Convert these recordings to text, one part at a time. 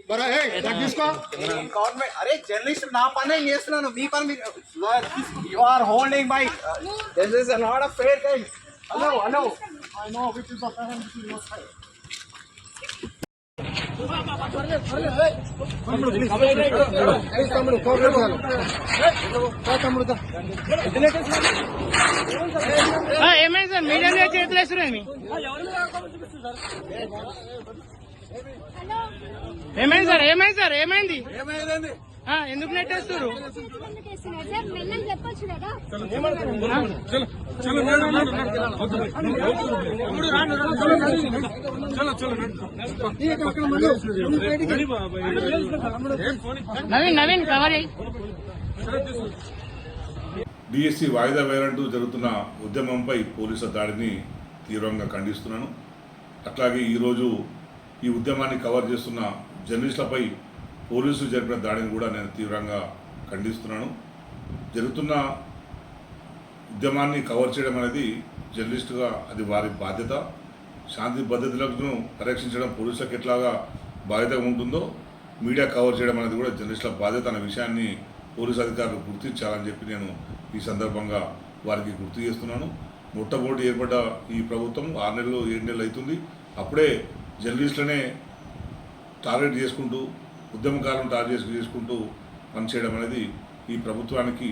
Government अरे journalist ना पने చేస్తున్నాను మీ పని you are holding my this is not a fair thing hello I know which is the fair and which is not fair ఏమైంది sir media చేతులు వేస్తున్నాయి ఏమైంది సార్ ఏమైంది ఎందుకు నెట్టేస్తారు నవీన్ కవర్ డిఎస్సి వాయిదా వేయాలంటూ జరుగుతున్న ఉద్యమంపై పోలీసుల దాడిని తీవ్రంగా ఖండిస్తున్నాను. అట్లాగే ఈరోజు ఈ ఉద్యమాన్ని కవర్ చేస్తున్న జర్నలిస్టులపై పోలీసులు జరిపిన దాడిని కూడా నేను తీవ్రంగా ఖండిస్తున్నాను. జరుగుతున్న ఉద్యమాన్ని కవర్ చేయడం అనేది జర్నలిస్టుగా అది వారి బాధ్యత. శాంతి భద్రతలను పరీక్షించడం పోలీసులకు ఎట్లాగా బాధ్యత ఉంటుందో మీడియా కవర్ చేయడం అనేది కూడా జర్నలిస్టుల బాధ్యత అనే విషయాన్ని పోలీసు అధికారులు గుర్తించాలని చెప్పి నేను ఈ సందర్భంగా వారికి గుర్తు చేస్తున్నాను. మొట్టమొదటి ఏర్పడ్డ ఈ ప్రభుత్వం 6 నెలలు 7 నెలలు అవుతుంది. అప్పుడే జర్నలిస్టులనే టార్గెట్ చేసుకుంటూ ఉద్యమకాలను టార్గెట్ చేసుకుంటూ పనిచేయడం అనేది ఈ ప్రభుత్వానికి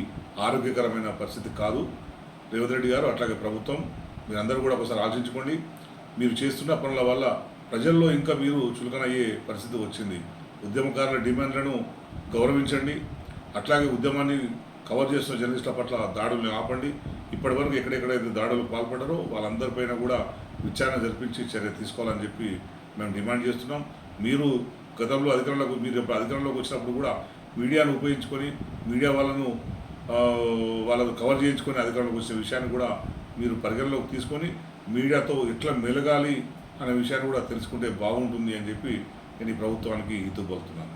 ఆరోగ్యకరమైన పరిస్థితి కాదు. రేవంత్ రెడ్డి గారు అట్లాగే ప్రభుత్వం మీరందరూ కూడా ఒకసారి ఆలోచించుకోండి. మీరు చేస్తున్న పనుల వల్ల ప్రజల్లో ఇంకా మీరు చులకనయ్యే పరిస్థితి వచ్చింది. ఉద్యమకారుల డిమాండ్లను గౌరవించండి. అట్లాగే ఉద్యమాన్ని కవర్ చేస్తున్న జర్నలిస్టుల పట్ల దాడుల్ని ఆపండి. ఇప్పటివరకు ఎక్కడెక్కడైతే దాడులు పాల్పడ్డారో వాళ్ళందరిపైన కూడా విచారణ జరిపించి చర్య తీసుకోవాలని చెప్పి మేము డిమాండ్ చేస్తున్నాం. మీరు గతంలో మీరు అధికారంలోకి వచ్చినప్పుడు కూడా మీడియాను ఉపయోగించుకొని మీడియా వాళ్ళను కవర్ చేయించుకొని అధికారంలోకి వచ్చిన విషయాన్ని కూడా మీరు పరిగణలోకి తీసుకొని మీడియాతో ఎట్లా మెలగాలి అనే విషయాన్ని కూడా తెలుసుకుంటే బాగుంటుంది అని చెప్పి నేను ఈ ప్రభుత్వానికి హితవు పలుకుతున్నాను.